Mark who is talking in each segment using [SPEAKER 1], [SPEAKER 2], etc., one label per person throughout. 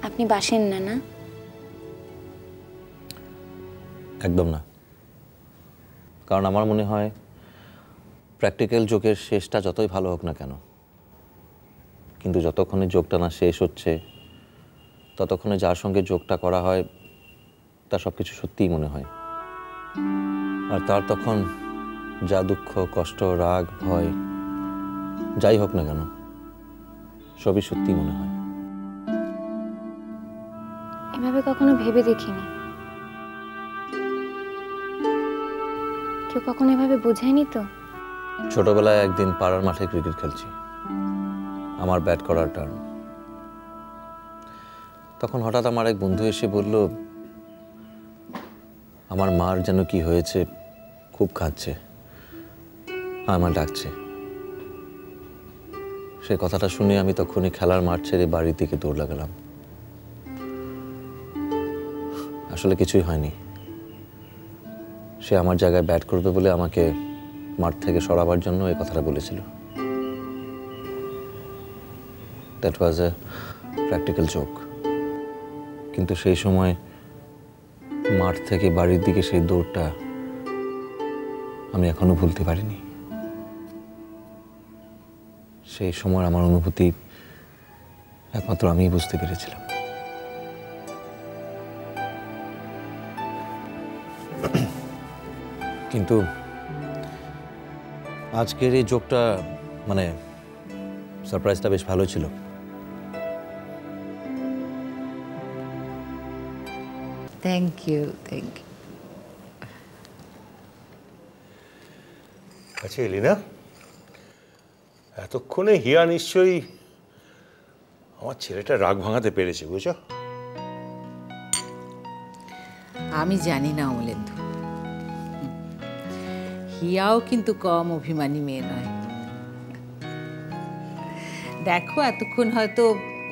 [SPEAKER 1] আপনি বাসেন না, না?
[SPEAKER 2] একদম না, কারণ আমার মনে হয় প্র্যাকটিক্যাল জোকের শেষটা যতই ভালো হোক না কেন, কিন্তু যতক্ষণে জোকটা না শেষ হচ্ছে ততক্ষণে যার সঙ্গে জোকটা করা হয় তার সব কিছু সত্যিই মনে হয়, আর তার তখন যা দুঃখ, কষ্ট, রাগ, ভয় যাই হোক না কেন সবই সত্যি মনে হয়।
[SPEAKER 1] এভাবে কখনো ভেবে দেখিনি। কেউ কখনো এভাবে বোঝায়নি তো।
[SPEAKER 2] ছোটবেলায় একদিন পাড়ার মাঠে ক্রিকেট খেলছি, আমার ব্যাট করার টার্ন। তখন হঠাৎ আমার এক বন্ধু এসে বলল, আমার মার যেন কি হয়েছে, খুব কাঁদছে, আমার ডাকছে। সে কথাটা শুনে আমি তখনই খেলার মাঠ ছেড়ে বাড়ির দিকে দৌড় লাগালাম। আসলে কিছুই হয়নি, সে আমার জায়গায় ব্যাট করবে বলে আমাকে মাঠ থেকে সরাবার জন্য এই কথাটা বলেছিল। That was a practical joke. কিন্তু সেই সময় মাঠ থেকে বাড়ির দিকে সেই দৌড়টা আমি এখনো ভুলতে পারিনি। সেই সময় আমার অনুভূতি একমাত্র আমিই বুঝতে পেরেছিলাম। কিন্তু আজকের এই জোকটা মানে সারপ্রাইজটা বেশ ভালো ছিল।
[SPEAKER 3] Thank you, thank you.
[SPEAKER 4] আচ্ছা এলিনা, এতক্ষণে হিয়া নিশ্চয়ই আমার ছেলেটা রাগ ভাঙাতে পেরেছে, বুঝছো?
[SPEAKER 3] আমি জানি না অমলেন্দু, হিয়াও কিন্তু কম অভিমানী মেয়ে নয়। দেখো এতক্ষণ হয়তো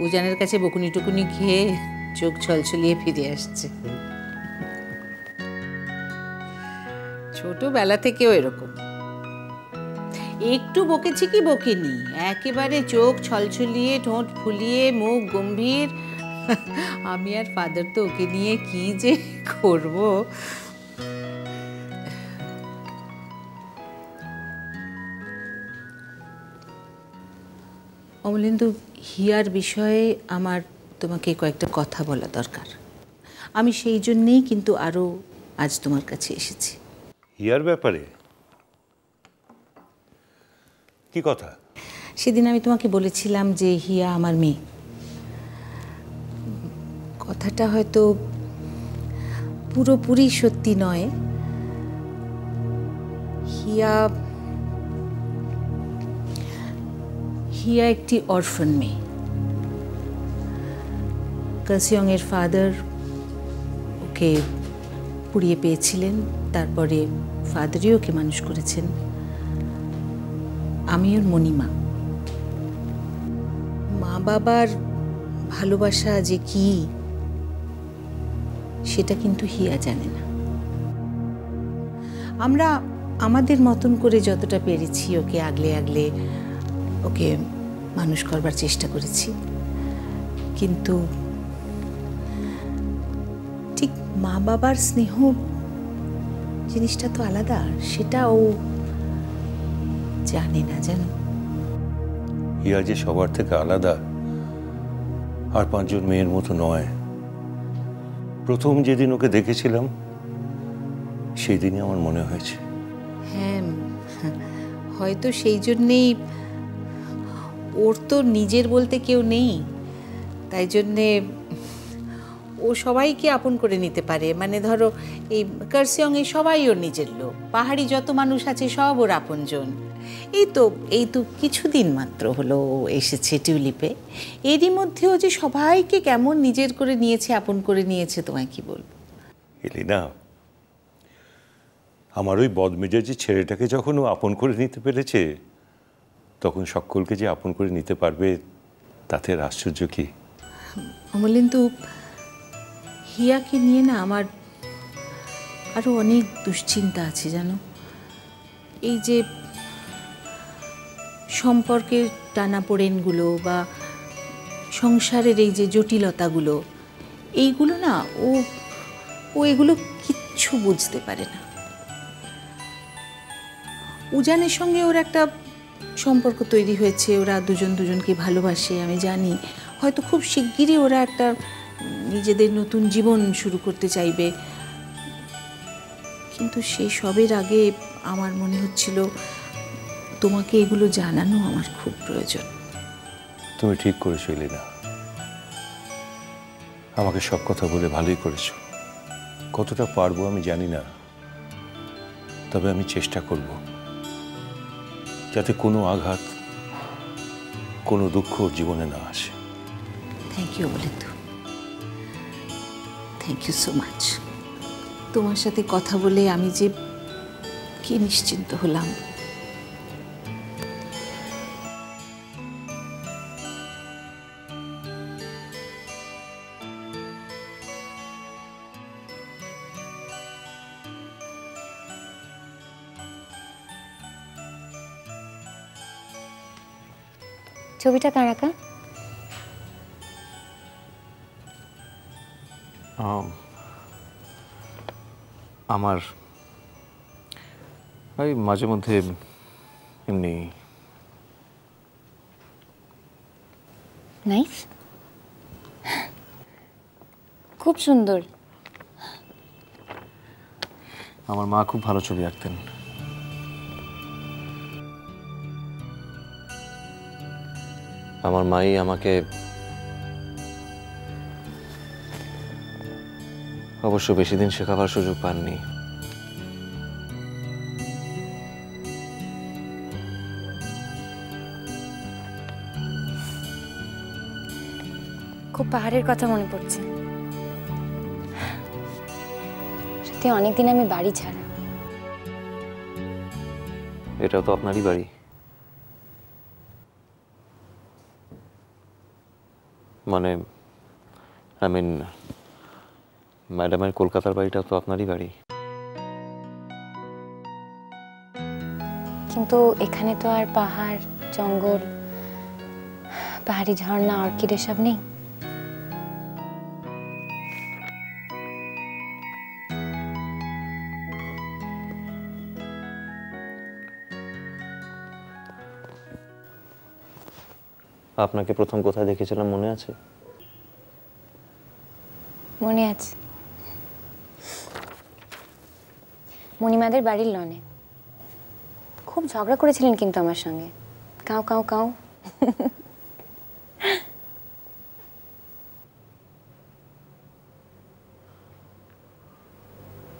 [SPEAKER 3] উজানের কাছে বকুনি টুকুনি খেয়ে চোখ ছলছলিয়ে ফিরে আসছে। ছোটবেলা থেকেও এরকম, একটু বকেছি কি বকিনি, একেবারে চোখ ছলছলিয়ে, ঠোঁট ফুলিয়ে, মুখ গম্ভীর। আমি আর ফাদার তো ওকে নিয়ে কি যে করব। অমলেন্দু, হিয়ার বিষয়ে আমার তোমাকে কয়েকটা কথা বলা দরকার। আমি সেই জন্যেই কিন্তু আরও আজ তোমার কাছে এসেছি।
[SPEAKER 4] হিয়ার ব্যাপারে কি কথা?
[SPEAKER 3] সেদিন আমি তোমাকে বলেছিলাম যে হিয়া আমার মেয়ে। কথাটা হয়তো পুরোপুরি সত্যি নয়। হিয়া একটি অরফান মেয়ে। কাসিয়ংয়ের ফাদার ওকে পুড়িয়ে পেয়েছিলেন, তারপরে ফাদারই ওকে মানুষ করেছেন। আমি ওর মণিমা। মা বাবার ভালোবাসা যে কি সেটা কিন্তু হিয়া জানে না। আমরা আমাদের মতন করে যতটা পেরেছি ওকে আগলে আগলে ওকে মানুষ করবার চেষ্টা করেছি, কিন্তু ঠিক মা বাবার স্নেহ জিনিসটা তো আলাদা, সেটা ও জানে না, জানো?
[SPEAKER 4] হিয়া যে সবার থেকে আলাদা আর পাঁচজন মেয়ের মতো নয়। প্রথম যেদিন ওকে দেখেছিলাম সেই দিনই আমার মনে হয়েছে।
[SPEAKER 3] হ্যাঁ, হয়তো সেই জন্যেই ওর তো নিজের বলতে কেউ নেই, তাই জন্যে ও সবাইকে আপন করে নিতে পারে। মানে ধরো এই কার্সিয়ংয়ে সবাই ওর নিজের লোক, পাহাড়ি যত মানুষ আছে সব ওর আপনজন। এই তো কিছুদিন মাত্র হলো এসেছে টিউলিপে, এরই মধ্যেও যে সবাইকে কেমন নিজের করে নিয়েছে, আপন করে নিয়েছে, তোমায় কি বলবো।
[SPEAKER 4] এলিনা, আমার ওই বদমেজাজি ছেলেটাকে যখন ও আপন করে নিতে পেরেছে, তখন সকলকে যে আপন করে নিতে পারবে তাতে আশ্চর্য কি?
[SPEAKER 3] অমলেন্দু, হিয়াকে নিয়ে না আমার আরো অনেক দুশ্চিন্তা আছে, জানো। এই যে সম্পর্কের টানাপোড়েনগুলো বা সংসারের এই যে জটিলতাগুলো, এইগুলো না ও ও এগুলো কিচ্ছু বুঝতে পারে না। উজানের সঙ্গে ওর একটা সম্পর্ক তৈরি হয়েছে, ওরা দুজন দুজনকে ভালোবাসে আমি জানি। হয়তো খুব শিগগিরই ওরা একটা নিজেদের নতুন জীবন শুরু করতে চাইবে, কিন্তু সেই সবের আগে আমার মনে হচ্ছিল তোমাকে এগুলো জানানো আমার খুব প্রয়োজন।
[SPEAKER 4] তুমি ঠিক করেছো এলিনা, আমাকে সব কথা বলে ভালোই করেছো। কতটা পারবো আমি জানি না, তবে আমি চেষ্টা করব যাতে কোনো আঘাত, কোনো দুঃখ জীবনে না আসে।
[SPEAKER 3] থ্যাংক ইউ বলেতু, থ্যাংক ইউ সো মাচ। তোমার সাথে কথা বলে আমি যে কি নিশ্চিন্ত হলাম।
[SPEAKER 1] ছবিটা কার আঁকা?
[SPEAKER 2] আমার ওই মাঝে মধ্যে এমনি।
[SPEAKER 1] নাইস, খুব সুন্দর।
[SPEAKER 2] আমার মা খুব ভালো ছবি আঁকতেন। আমার মাই আমাকে অবশ্য বেশি দিন শেখাবার সুযোগ পাননি।
[SPEAKER 1] খুব পাহাড়ের কথা মনে পড়ছে। সত্যি অনেকদিন আমি বাড়ি ছাড়া।
[SPEAKER 2] এটাও তো আপনারই বাড়ি। মানে আই মিন ম্যাডামের কলকাতার বাড়িটা তো আপনারই বাড়ি।
[SPEAKER 1] কিন্তু এখানে তো আর পাহাড়, জঙ্গল, পাহাড়ি ঝর্ণা, অর্কিড এসব নেই।
[SPEAKER 2] আপনাকে প্রথম কোথায় দেখেছিলাম মনে আছে?
[SPEAKER 1] মনে আছে, মণিমাদের বাড়ির লনে। খুব ঝগড়া করেছিলেন কিন্তু আমার সঙ্গে, কাউ কাউ কাউ।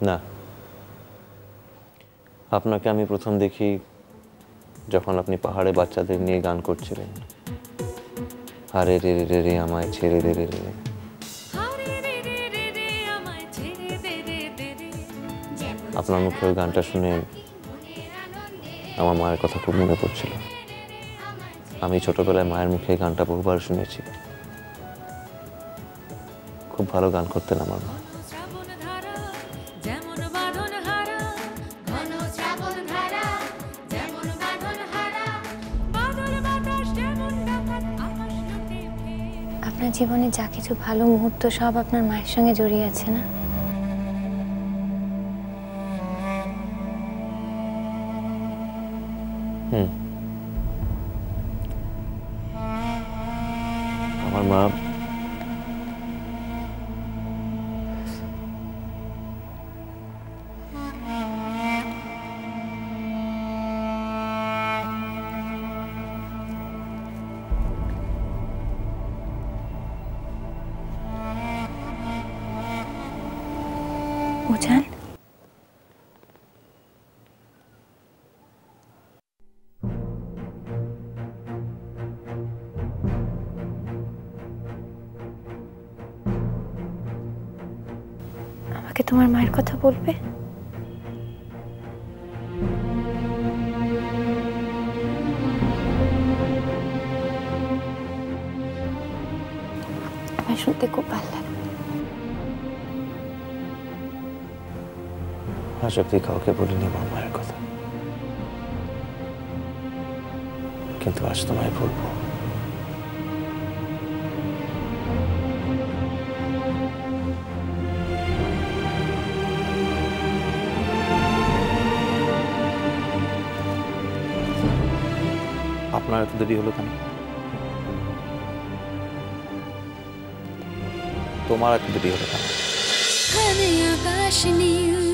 [SPEAKER 2] না, আপনাকে আমি প্রথম দেখি যখন আপনি পাহাড়ে বাচ্চাদের নিয়ে গান করছিলেন। হারে রে রে রে আমায় ছেড়ে দে রে রে। আপনার মুখে ওই গানটা শুনে আমার মায়ের কথা খুব মনে পড়ছিল। আমি ছোটবেলায় মায়ের মুখে এই গানটা বহুবার শুনেছি। খুব ভালো গান করতেন আমার মা।
[SPEAKER 1] আপনার জীবনে যা কিছু ভালো মুহূর্ত সব আপনার মায়ের সঙ্গে জড়িয়ে আছে না?
[SPEAKER 2] আমার মা
[SPEAKER 1] উজান, আমাকে তোমার মায়ের কথা বলবে? আমার শুনতে খুব ভালো লাগে।
[SPEAKER 2] আজ অব্দি কাউকে বলিনি আমার মায়ের কথা, কিন্তু আজ তোমায় বলবো। আপনার এত দেরি হলো কেন? তোমার এত দেরি হলো কেন?
[SPEAKER 5] আকাশ নীল